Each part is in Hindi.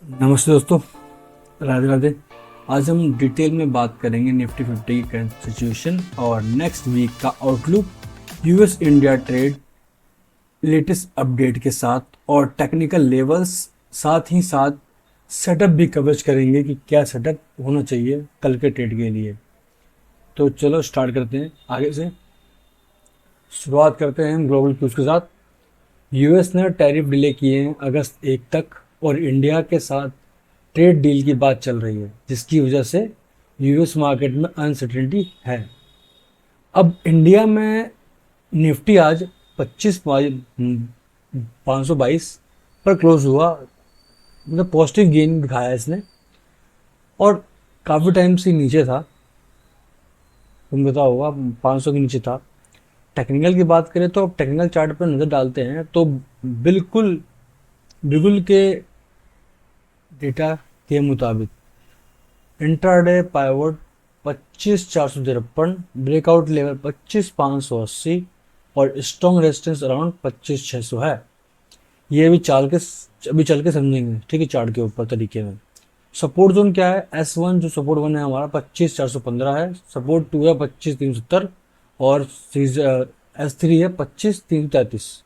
नमस्ते दोस्तों, राधे राधे। आज हम डिटेल में बात करेंगे निफ्टी 50 की करंट सिचुएशन और नेक्स्ट वीक का outlook, US India trade latest update के साथ और टेक्निकल लेवल्स, साथ ही साथ सेटअप भी कवरेज करेंगे कि क्या सेटअप होना चाहिए कल के ट्रेड के लिए। तो चलो स्टार्ट करते हैं आगे से। शुरुआत करते हैं हम ग्लोबल क्यूज के साथ। यूएस ने टैरिफ डिले किए हैं अगस्त 1 तक और इंडिया के साथ ट्रेड डील की बात चल रही है, जिसकी वजह से यूएस मार्केट में अनसर्टेनिटी है। अब इंडिया में निफ्टी आज 25,522 पर क्लोज हुआ, मतलब पॉजिटिव गेन दिखाया इसने और काफ़ी टाइम से नीचे था। तुम पता होगा 500 के नीचे था। टेक्निकल की बात करें तो अब टेक्निकल चार्ट पर नज़र डालते हैं तो बिल्कुल बिल्कुल के डेटा के मुताबिक इंट्राडे पाइवोट 25,453, ब्रेकआउट लेवल 25,580 और स्ट्रॉन्ग रेजिस्टेंस अराउंड 25,600 है। ये अभी चल के समझेंगे, ठीक है, चार्ट के ऊपर तरीके में। सपोर्ट जोन क्या है? S1 जो सपोर्ट वन है हमारा 25,415 है, सपोर्ट 2 है 25,370 और S3 है 25,333।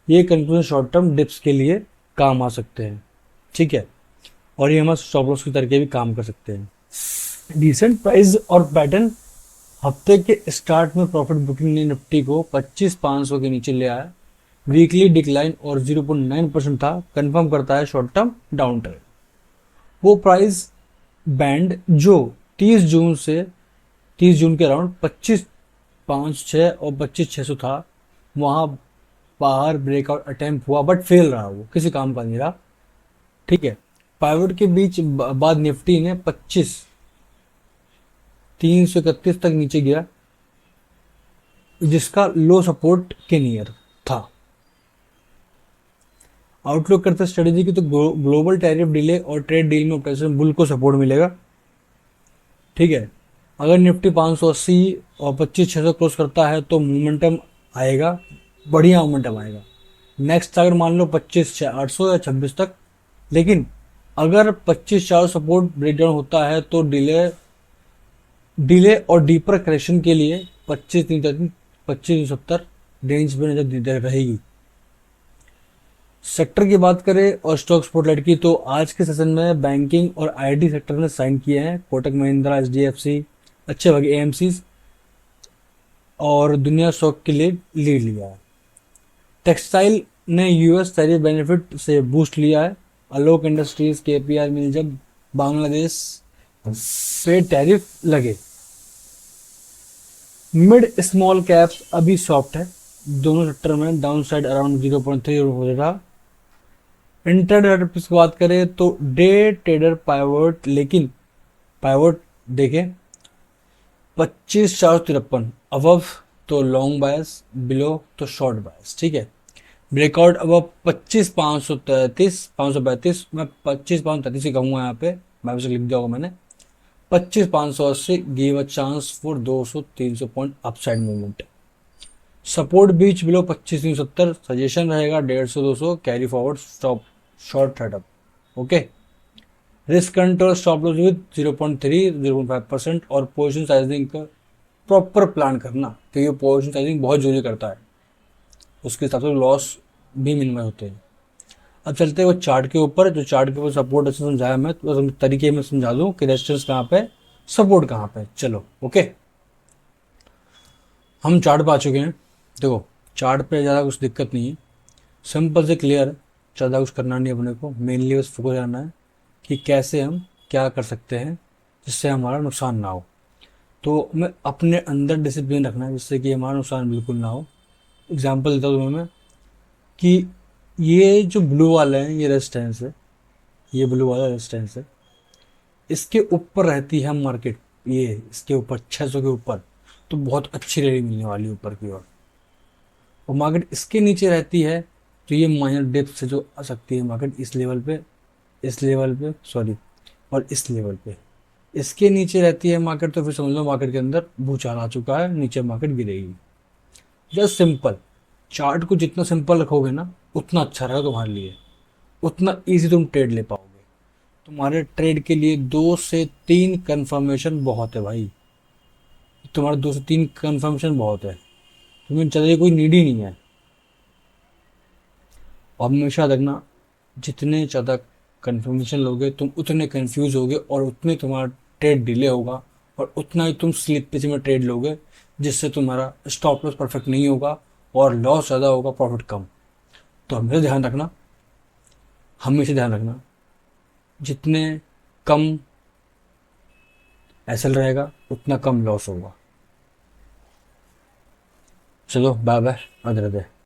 ये कंक्लूजन शॉर्ट टर्म डिप्स के लिए काम आ सकते हैं, ठीक है, और ये हमारे स्टॉप लॉस के तरीके भी काम कर सकते हैं। डिसेंट प्राइस और पैटर्न हफ्ते के स्टार्ट में प्रॉफिट बुकिंग ने निफ्टी को 25,500 के नीचे ले आया। वीकली डिक्लाइन और 0.9% था, कंफर्म करता है शॉर्ट टर्म डाउन ट्रेंड। वो प्राइस बैंड जो 30 जून के अराउंड 25,506 और 25,600 था, वहां बाहर ब्रेकआउट अटेम्प्ट हुआ बट फेल रहा, वो किसी काम का नहीं रहा, ठीक है। पाइवट के बीच बाद निफ्टी ने 25,331 तक नीचे गिरा, जिसका लो सपोर्ट के नियर था। आउटलुक करते स्ट्रेटेजी की तो ग्लोबल टैरिफ डिले और ट्रेड डील में ऑपरेशन बुल को सपोर्ट मिलेगा, ठीक है। अगर निफ्टी 580 और 25,600 क्रॉस करता है तो मोमेंटम आएगा, बढ़िया मोमेंटम आएगा। नेक्स्ट अगर मान लो 25,800 या 26 तक, लेकिन अगर 25,400 सपोर्ट ब्रेकडाउन होता है तो डिले और डीपर करेक्शन के लिए 25,370 रेंज में नजर रहेगी। सेक्टर की बात करें और स्टॉक स्पॉटलाइट की, तो आज के सेशन में बैंकिंग और आईटी सेक्टर ने साइन किए हैं। कोटक महिंद्रा, एचडीएफसी, अच्छे भागे एएमसी और दुनिया स्टॉक के लिए लीड लिया है। टेक्सटाइल ने यूएस टैरिफ बेनिफिट से बूस्ट लिया है। अलोक इंडस्ट्रीज, केपीआर मिल जब बांग्लादेश पे टैरिफ लगे। मिड स्मॉल कैप्स अभी सॉफ्ट है, दोनों सेक्टर में डाउन साइड अराउंड 0.3 हो रहा। इंटरडे की बात करें तो डे ट्रेडर पाइवोट, लेकिन पाइवोट देखें 25,453 अबव तो लॉन्ग बायस, बिलो तो शॉर्ट बायस, ठीक है। ब्रेकआउट अब 25,533 मैं 25,533 ही कहूँगा यहाँ पे, मैं उसे लिख दिया होगा मैंने। 25,580 give a chance for 200-300 point upside movement. Support beach below 25,370, suggestion रहेगा 150-200 carry forward stop short setup, okay. Risk control stop loss with 0.3-0.5% और पोजिशन साइजिंग का प्रॉपर प्लान करना, क्योंकि पोजिशन साइजिंग बहुत जरूरी करता है, उसके हिसाब से लॉस भी मिनिमम होते हैं। अब चलते हैं वो चार्ट के ऊपर, जो चार्ट के ऊपर सपोर्ट अच्छे समझाया मैं, तो तरीके में समझा दूं कि रेजिस्टेंस कहाँ पे, सपोर्ट कहाँ पे। चलो ओके, हम चार्ट पे आ चुके हैं। देखो चार्ट पे ज़्यादा कुछ दिक्कत नहीं है, सिंपल से क्लियर है, ज़्यादा कुछ करना नहीं अपने को, मेनली बस फोकस करना है कि कैसे हम क्या कर सकते हैं जिससे हमारा नुकसान ना हो। तो मैं अपने अंदर डिसिप्लिन रखना है जिससे कि हमारा नुकसान बिल्कुल ना हो। एग्जाम्पल देता हूँ तुम्हें मैं कि ये जो ब्लू वाला है ये रेजिस्टेंस है, ये ब्लू वाला रेजिस्टेंस है, इसके ऊपर रहती है मार्केट, ये इसके ऊपर 600 के ऊपर, तो बहुत अच्छी रैली मिलने वाली ऊपर की ओर। और मार्केट इसके नीचे रहती है तो ये माइनर डिप से जो आ सकती है मार्केट इस लेवल पे, इस लेवल पे सॉरी, और इस लेवल पे। इसके नीचे रहती है मार्केट तो फिर समझ लो मार्केट के अंदर भूचाल आ चुका है, नीचे मार्केट गिरेगी। जस्ट सिंपल, चार्ट को जितना सिंपल रखोगे ना उतना अच्छा रहेगा तुम्हारे लिए, उतना इजी तुम ट्रेड ले पाओगे। तुम्हारे ट्रेड के लिए 2 से 3 कंफर्मेशन बहुत है भाई। तुम्हारा 2 से 3 कंफर्मेशन बहुत है। तुम्हें चाहिए कोई नीड ही नहीं है। और हमेशा रखना, जितने ज़्यादा कंफर्मेशन लोगे तुम उतने कंफ्यूज होगे और उतने तुम्हारा ट्रेड डिले होगा। और उतना ही तुम स्लिपेज में ट्रेड लोगे, जिससे तुम्हारा स्टॉप लॉस परफेक्ट नहीं होगा और लॉस ज़्यादा होगा, प्रॉफिट कम। तो हमेशा ध्यान रखना, जितने कम एसएल रहेगा उतना कम लॉस होगा। चलो बाय बाय, अदर